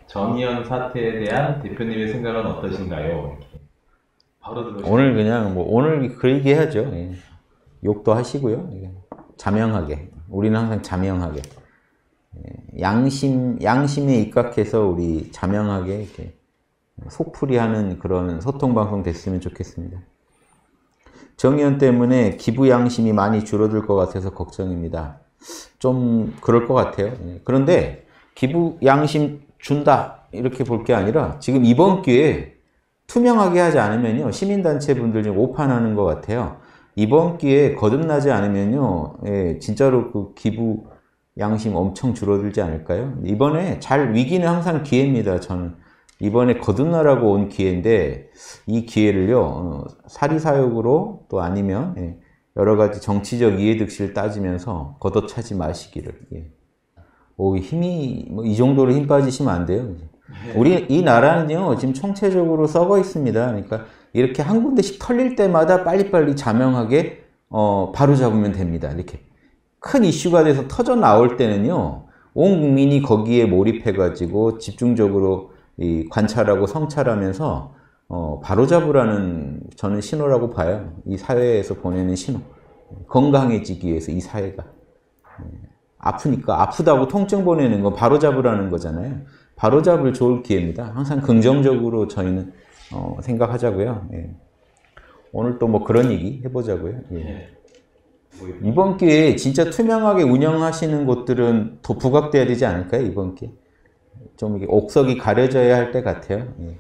정의연 사태에 대한 대표님의 생각은 어떠신가요? 바로 들어오시죠. 오늘 그냥 뭐 오늘 그 얘기 해야죠. 예. 욕도 하시고요. 예. 자명하게. 우리는 항상 자명하게. 예. 양심에 입각해서 우리 자명하게 이렇게 속풀이하는 그런 소통 방송 됐으면 좋겠습니다. 정의연 때문에 기부 양심이 많이 줄어들 것 같아서 걱정입니다. 좀 그럴 것 같아요. 예. 그런데 기부 양심 준다 이렇게 볼 게 아니라 지금 이번 기회에 투명하게 하지 않으면요 시민단체 분들 지금 오판하는 것 같아요. 이번 기회에 거듭나지 않으면요 예, 진짜로 그 기부 양심 엄청 줄어들지 않을까요? 이번에 위기는 항상 기회입니다. 저는 이번에 거듭나라고 온 기회인데 이 기회를요 사리사욕으로 또 아니면 예, 여러 가지 정치적 이해득실을 따지면서 걷어차지 마시기를. 예. 힘이 뭐 이 정도로 힘 빠지시면 안 돼요. 우리 이 나라는요 지금 총체적으로 썩어 있습니다. 그러니까 이렇게 한 군데씩 털릴 때마다 빨리빨리 자명하게 바로잡으면 됩니다. 이렇게 큰 이슈가 돼서 터져 나올 때는요 온 국민이 거기에 몰입해가지고 집중적으로 관찰하고 성찰하면서 바로잡으라는 저는 신호라고 봐요. 이 사회에서 보내는 신호. 건강해지기 위해서 이 사회가. 아프니까 아프다고 통증 보내는 거 바로잡으라는 거잖아요. 바로잡을 좋을 기회입니다. 항상 긍정적으로 저희는 생각하자고요. 예. 오늘 또 뭐 그런 얘기 해보자고요. 예. 이번 기회에 진짜 투명하게 운영하시는 곳들은 더 부각돼야 되지 않을까요? 이번 기회. 좀 이게 옥석이 가려져야 할 때 같아요. 예.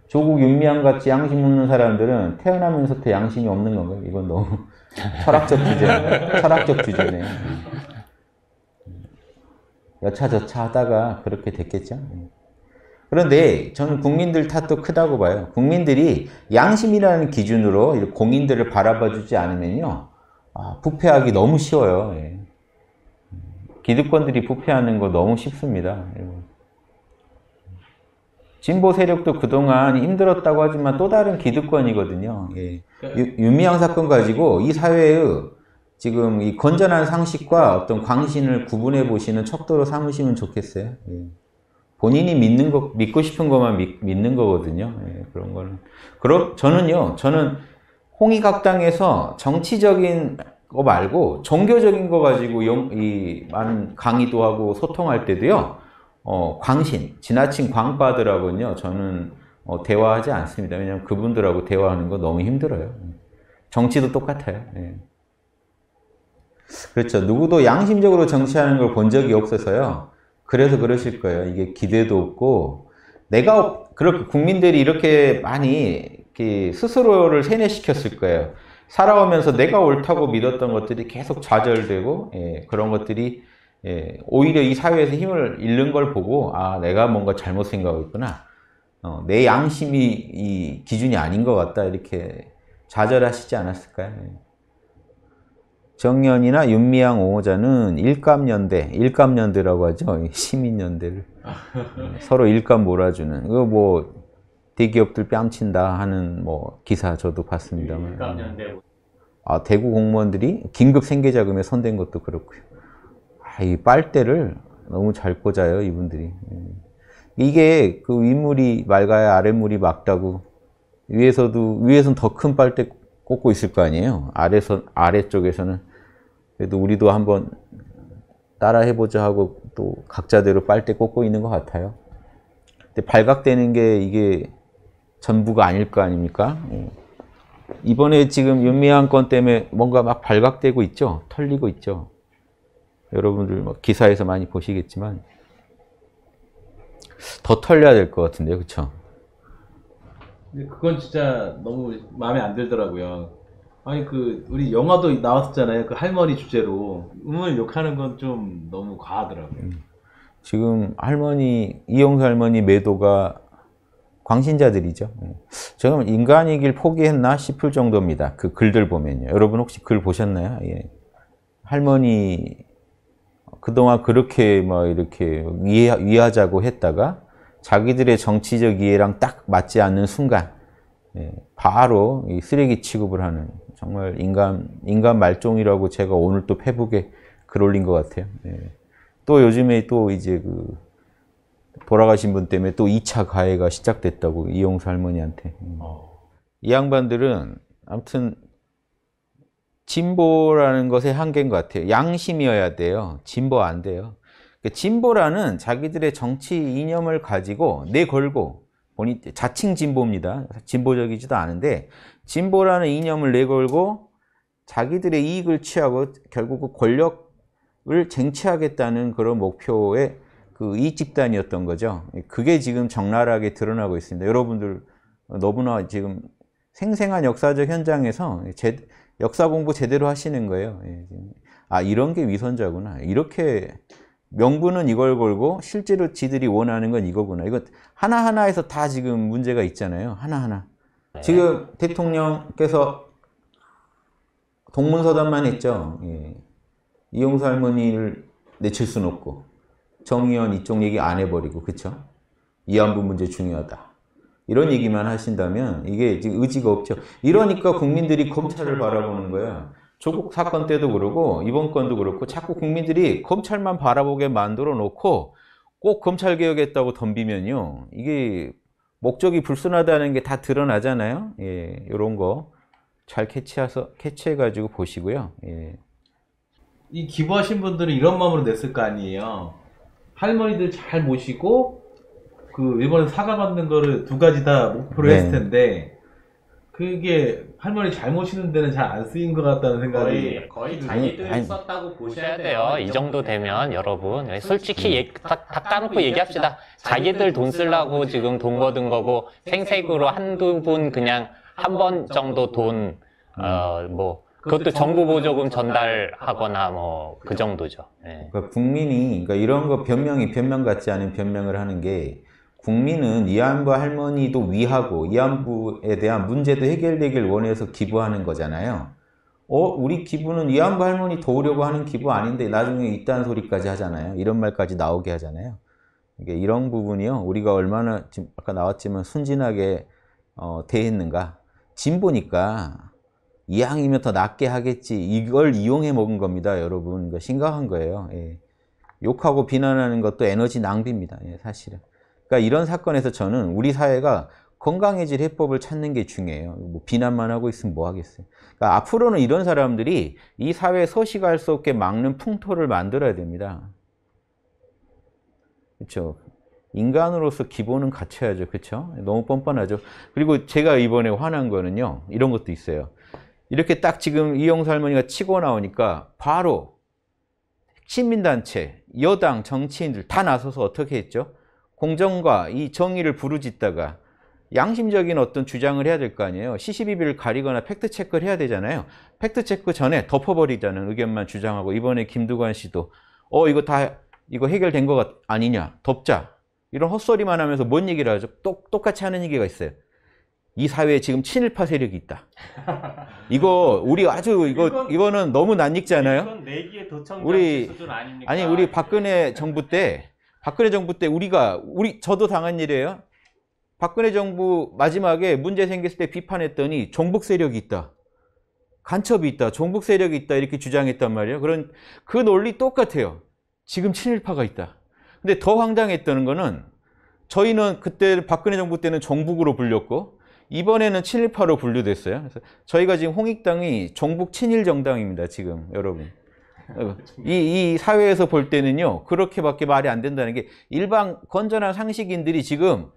조국 윤미향 같이 양심 없는 사람들은 태어나면서부터 양심이 없는 건가요? 이건 너무 철학적 주제네요. 철학적 주제네요. 여차저차 하다가 그렇게 됐겠죠. 그런데 저는 국민들 탓도 크다고 봐요. 국민들이 양심이라는 기준으로 공인들을 바라봐 주지 않으면요. 부패하기 너무 쉬워요. 예. 기득권들이 부패하는 거 너무 쉽습니다. 진보 세력도 그동안 힘들었다고 하지만 또 다른 기득권이거든요. 예. 윤미향 사건 가지고 이 사회의 지금 이 건전한 상식과 어떤 광신을 구분해 보시는 척도로 삼으시면 좋겠어요. 예. 본인이 믿고 싶은 것만 믿는 거거든요. 예, 그런 거는. 저는 홍익학당에서 정치적인 거 말고 종교적인 거 가지고 많은 강의도 하고 소통할 때도요, 지나친 광파들하고는요, 저는 대화하지 않습니다. 왜냐하면 그분들하고 대화하는 거 너무 힘들어요. 정치도 똑같아요. 예. 그렇죠. 누구도 양심적으로 정치하는 걸 본 적이 없어서요. 그래서 그러실 거예요. 이게 기대도 없고, 그렇게 국민들이 이렇게 많이 스스로를 세뇌시켰을 거예요. 살아오면서 내가 옳다고 믿었던 것들이 계속 좌절되고, 예, 그런 것들이 예, 오히려 이 사회에서 힘을 잃는 걸 보고, 내가 뭔가 잘못 생각하고 있구나. 내 양심이 이 기준이 아닌 것 같다. 이렇게 좌절하시지 않았을까요? 예. 정연이나 윤미향 옹호자는 일감연대라고 하죠. 시민연대를. 서로 일감 몰아주는. 그거 뭐, 대기업들 뺨친다 하는 뭐, 기사 저도 봤습니다만. 일감연대. 대구 공무원들이 긴급 생계자금에 손댄 것도 그렇고요. 이 빨대를 너무 잘 꽂아요, 이분들이. 이게 그 윗물이 맑아야 아랫물이 맑다고. 위에서는 더 큰 빨대 꽂고 있을 거 아니에요. 아래쪽에서는. 그래도 우리도 한번 따라 해보자 하고 또 각자대로 빨대 꽂고 있는 것 같아요. 근데 발각되는 게 이게 전부가 아닐 거 아닙니까? 이번에 지금 윤미향 건 때문에 뭔가 막 발각되고 있죠? 털리고 있죠? 여러분들 기사에서 많이 보시겠지만 더 털려야 될 것 같은데요. 그렇죠? 그건 진짜 너무 마음에 안 들더라고요. 아니 우리 영화도 나왔었잖아요. 그 할머니 주제로 음을 욕하는 건 좀 너무 과하더라고요. 지금 이용수 할머니 매도가 광신자들이죠. 제가 인간이길 포기했나 싶을 정도입니다. 그 글들 보면요. 여러분 혹시 글 보셨나요? 예. 할머니 그동안 그렇게 이렇게 위하자고 했다가 자기들의 정치적 이해랑 딱 맞지 않는 순간 바로 이 쓰레기 취급을 하는 정말 인간 말종이라고 제가 오늘 또 페북에 글 올린 것 같아요. 또 요즘에 또 이제 돌아가신 분 때문에 또 2차 가해가 시작됐다고 이용수 할머니한테. 이 양반들은 아무튼 진보라는 것의 한계인 것 같아요. 양심이어야 돼요. 진보 안 돼요. 진보라는 자기들의 정치 이념을 가지고 내걸고 본인 자칭 진보입니다. 진보적이지도 않은데 진보라는 이념을 내걸고 자기들의 이익을 취하고 결국 그 권력을 쟁취하겠다는 그런 목표의 그 이익 집단이었던 거죠. 그게 지금 적나라하게 드러나고 있습니다. 여러분들 너무나 지금 생생한 역사적 현장에서 역사 공부 제대로 하시는 거예요. 아, 이런 게 위선자구나. 이렇게 명분은 이걸 걸고 실제로 지들이 원하는 건 이거구나. 이거 하나하나에서 다 지금 문제가 있잖아요. 하나하나. 지금 대통령께서 동문서답만 했죠. 이용수 할머니를 내칠 수는 없고 정의원 이쪽 얘기 안 해버리고, 그쵸? 이안부 문제 중요하다. 이런 얘기만 하신다면 이게 지금 의지가 없죠. 이러니까 국민들이 검찰을 바라보는 거야. 조국 사건 때도 그러고 이번 건도 그렇고 자꾸 국민들이 검찰만 바라보게 만들어 놓고 꼭 검찰 개혁했다고 덤비면요. 이게 목적이 불순하다는 게 다 드러나잖아요. 예, 이런 거 잘 캐치해가지고 보시고요. 예. 이 기부하신 분들은 이런 마음으로 냈을 거 아니에요. 할머니들 잘 모시고 그 일본에서 사과 받는 거를 두 가지 다 목표로 했을 텐데 그게 할머니 잘 모시는 데는 잘 안 쓰인 것 같다는 생각이 거의 자기들이 썼다고 보셔야 돼요. 이 정도 되면 여러분 솔직히 다 까놓고 얘기합시다. 자기들 돈 쓰려고 지금 돈 거둔 거고 생색으로 한두 분 그냥 한 번 정도 돈 뭐 그것도 정부 보조금 전달하거나 뭐 그 정도죠. 네. 그러니까 국민이 그러니까 이런 거 변명이 변명 같지 않은 변명을 하는 게 국민은 이안부 할머니도 위하고 이안부에 대한 문제도 해결되길 원해서 기부하는 거잖아요. 우리 기부는 이안부 할머니 도우려고 하는 기부 아닌데 나중에 이딴 소리까지 하잖아요. 이런 말까지 나오게 하잖아요. 이게 이런 부분이요. 우리가 얼마나 지금 아까 나왔지만 순진하게 대했는가. 진보니까 이왕이면 더 낫게 하겠지. 이걸 이용해 먹은 겁니다, 여러분. 이거 심각한 거예요. 예. 욕하고 비난하는 것도 에너지 낭비입니다. 예, 사실은. 그러니까 이런 사건에서 저는 우리 사회가 건강해질 해법을 찾는 게 중요해요. 뭐 비난만 하고 있으면 뭐 하겠어요. 그러니까 앞으로는 이런 사람들이 이 사회에 서식할 수 없게 막는 풍토를 만들어야 됩니다. 그렇죠? 인간으로서 기본은 갖춰야죠. 그렇죠? 너무 뻔뻔하죠. 그리고 제가 이번에 화난 거는요. 이런 것도 있어요. 이렇게 딱 지금 이용수 할머니가 치고 나오니까 바로 시민단체, 여당, 정치인들 다 나서서 어떻게 했죠? 공정과 이 정의를 부르짖다가 양심적인 어떤 주장을 해야 될 거 아니에요. 시시비비를 가리거나 팩트체크를 해야 되잖아요. 팩트체크 전에 덮어버리자는 의견만 주장하고 이번에 김두관 씨도 이거 해결된 거 아니냐, 덮자. 이런 헛소리만 하면서 뭔 얘기를 하죠? 똑같이 하는 얘기가 있어요. 이 사회에 지금 친일파 세력이 있다. 우리 아주 이거는 너무 낯익지 않아요? 이건 내기의 도청장 수준 아닙니까? 아니 우리 박근혜 정부 때 저도 당한 일이에요. 박근혜 정부 마지막에 문제 생겼을 때 비판했더니 종북 세력이 있다. 간첩이 있다. 종북 세력이 있다. 이렇게 주장했단 말이에요. 그 논리 똑같아요. 지금 친일파가 있다. 근데 더 황당했다는 거는 저희는 그때 박근혜 정부 때는 종북으로 불렸고 이번에는 친일파로 분류됐어요. 그래서 저희가 지금 홍익당이 종북 친일 정당입니다. 지금 여러분. 이 사회에서 볼 때는요. 그렇게밖에 말이 안 된다는 게 일반 건전한 상식인들이 지금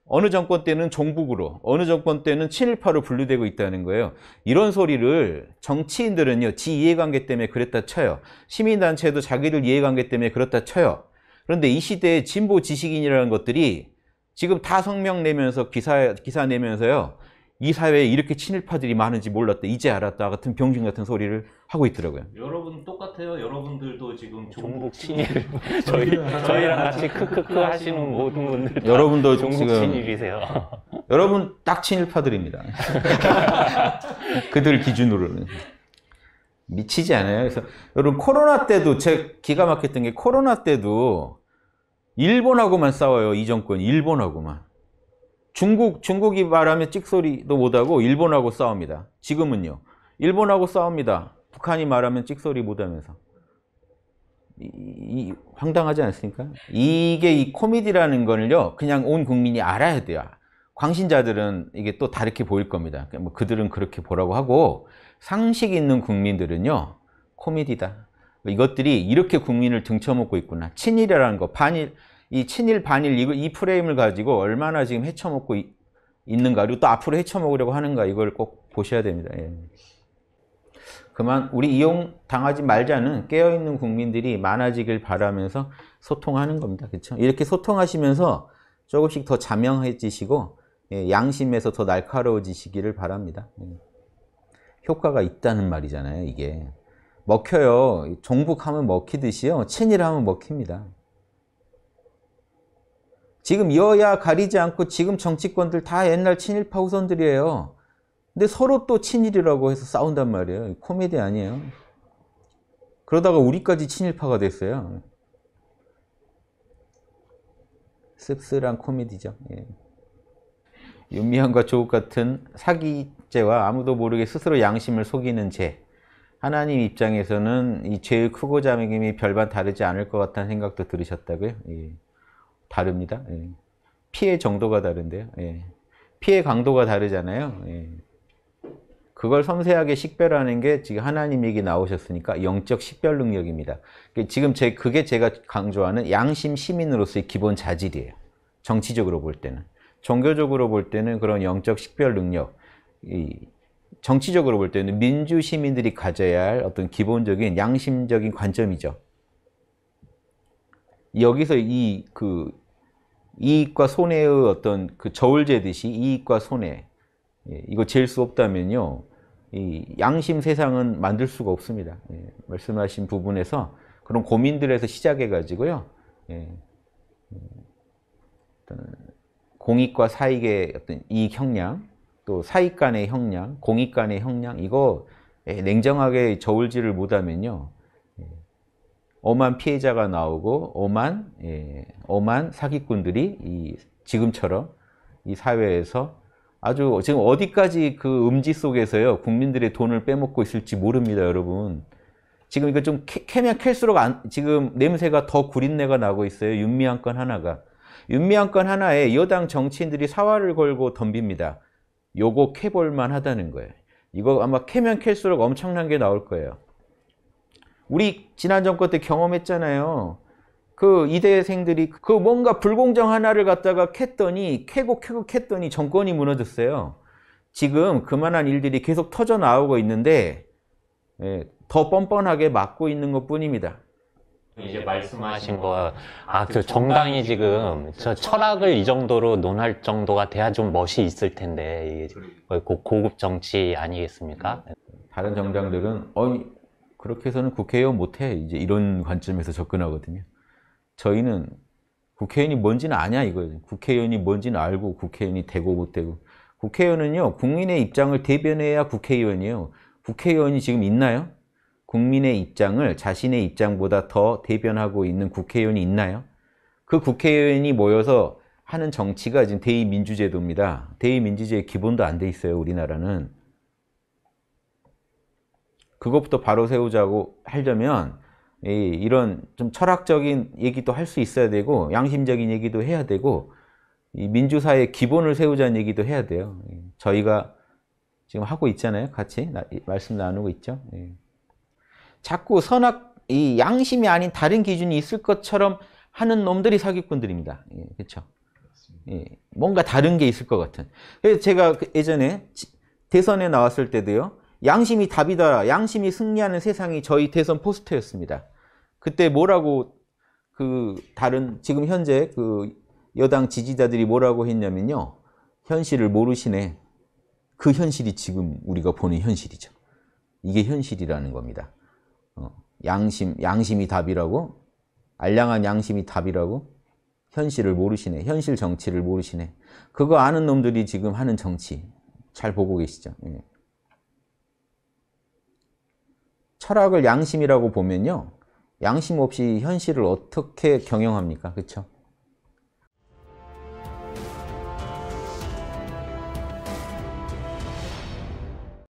어느 정권 때는 종북으로 어느 정권 때는 친일파로 분류되고 있다는 거예요. 이런 소리를 정치인들은요. 지 이해관계 때문에 그랬다 쳐요. 시민단체도 자기들 이해관계 때문에 그렇다 쳐요. 그런데 이 시대에 진보 지식인이라는 것들이 지금 다 성명 내면서 기사 내면서요. 이 사회에 이렇게 친일파들이 많은지 몰랐다. 이제 알았다. 같은 병신 같은 소리를 하고 있더라고요. 여러분 똑같아요. 여러분들도 지금 종북 친일 저희랑 같이 크크크 하시는 모든 분들 여러분도 종북 지금 친일이세요. 여러분 딱 친일파들입니다. 그들 기준으로는. 미치지 않아요. 그래서 여러분 코로나 때도 제 기가 막혔던 게 코로나 때도 일본하고만 싸워요. 이 정권 일본하고만. 중국이 말하면 찍소리도 못하고 일본하고 싸웁니다. 지금은요. 일본하고 싸웁니다. 북한이 말하면 찍소리 못하면서. 황당하지 않습니까? 이게 이 코미디라는 거를요, 그냥 온 국민이 알아야 돼요. 광신자들은 이게 또 다르게 보일 겁니다. 뭐 그들은 그렇게 보라고 하고, 상식 있는 국민들은요, 코미디다. 이것들이 이렇게 국민을 등쳐먹고 있구나. 친일이라는 거, 반일, 이 친일, 반일, 이 프레임을 가지고 얼마나 지금 헤쳐먹고 있는가, 그리고 또 앞으로 헤쳐먹으려고 하는가, 이걸 꼭 보셔야 됩니다. 예. 그만 우리 이용 당하지 말자는 깨어있는 국민들이 많아지길 바라면서 소통하는 겁니다. 그렇죠? 이렇게 소통하시면서 조금씩 더 자명해지시고 양심에서 더 날카로워지시기를 바랍니다. 효과가 있다는 말이잖아요. 이게 먹혀요. 종북하면 먹히듯이요. 친일하면 먹힙니다. 지금 여야 가리지 않고 지금 정치권들 다 옛날 친일파 후손들이에요. 근데 서로 또 친일이라고 해서 싸운단 말이에요. 코미디 아니에요. 그러다가 우리까지 친일파가 됐어요. 씁쓸한 코미디죠. 예. 윤미향과 조국 같은 사기죄와 아무도 모르게 스스로 양심을 속이는 죄. 하나님 입장에서는 이 죄의 크고 작음이 별반 다르지 않을 것 같다는 생각도 들으셨다고요? 예. 다릅니다. 예. 피해 정도가 다른데요. 예. 피해 강도가 다르잖아요. 예. 그걸 섬세하게 식별하는 게 지금 하나님 얘기 나오셨으니까 영적 식별 능력입니다. 지금 그게 제가 강조하는 양심 시민으로서의 기본 자질이에요. 정치적으로 볼 때는. 종교적으로 볼 때는 그런 영적 식별 능력, 정치적으로 볼 때는 민주 시민들이 가져야 할 어떤 기본적인 양심적인 관점이죠. 여기서 이익과 손해의 어떤 그 저울 재듯이 이익과 손해, 이거 잴 수 없다면요, 이 양심 세상은 만들 수가 없습니다. 예, 말씀하신 부분에서 그런 고민들에서 시작해 가지고요, 예, 공익과 사익의 어떤 이익 형량, 또 사익 간의 형량, 공익 간의 형량, 이거 냉정하게 저울질을 못하면요, 엄한 피해자가 나오고 엄한 사기꾼들이 지금처럼 이 사회에서 아주 지금 어디까지 그 음지 속에서요 국민들의 돈을 빼먹고 있을지 모릅니다, 여러분. 지금 이거 좀 캐면 캘수록 지금 냄새가 더 구린내가 나고 있어요. 윤미향 건 하나가. 윤미향 건 하나에 여당 정치인들이 사활을 걸고 덤빕니다. 요거 캐볼만 하다는 거예요. 이거 아마 캐면 캘수록 엄청난 게 나올 거예요. 우리 지난 정권 때 경험했잖아요. 그 이대생들이 그 뭔가 불공정 하나를 갖다가 캐고 캤더니 정권이 무너졌어요. 지금 그만한 일들이 계속 터져 나오고 있는데 더 뻔뻔하게 막고 있는 것 뿐입니다. 이제 말씀하신 거, 그 정당이 지금 저 철학을 이 정도로 논할 정도가 돼야 좀 멋이 있을 텐데, 이게 거의 고급 정치 아니겠습니까? 다른 정당들은 그렇게 해서는 국회의원 못해, 이제 이런 관점에서 접근하거든요. 저희는 국회의원이 뭔지는 아냐 이거예요. 국회의원이 뭔지는 알고 국회의원이 되고 못 되고. 국회의원은요, 국민의 입장을 대변해야 국회의원이에요. 국회의원이 지금 있나요? 국민의 입장을 자신의 입장보다 더 대변하고 있는 국회의원이 있나요? 그 국회의원이 모여서 하는 정치가 지금 대의민주제도입니다. 대의민주제의 기본도 안 돼 있어요, 우리나라는. 그것부터 바로 세우자고 하려면 이런 좀 철학적인 얘기도 할 수 있어야 되고 양심적인 얘기도 해야 되고 이 민주사회의 기본을 세우자는 얘기도 해야 돼요. 저희가 지금 하고 있잖아요. 같이 말씀 나누고 있죠. 자꾸 이 양심이 아닌 다른 기준이 있을 것처럼 하는 놈들이 사기꾼들입니다. 그렇죠? 뭔가 다른 게 있을 것 같은. 그래서 제가 예전에 대선에 나왔을 때도요. 양심이 답이다. 양심이 승리하는 세상이 저희 대선 포스터였습니다. 그때 뭐라고 지금 현재 그 여당 지지자들이 뭐라고 했냐면요. 현실을 모르시네. 그 현실이 지금 우리가 보는 현실이죠. 이게 현실이라는 겁니다. 양심이 답이라고? 알량한 양심이 답이라고? 현실을 모르시네. 현실 정치를 모르시네. 그거 아는 놈들이 지금 하는 정치. 잘 보고 계시죠? 철학을 양심이라고 보면요. 양심 없이 현실을 어떻게 경영합니까? 그렇죠?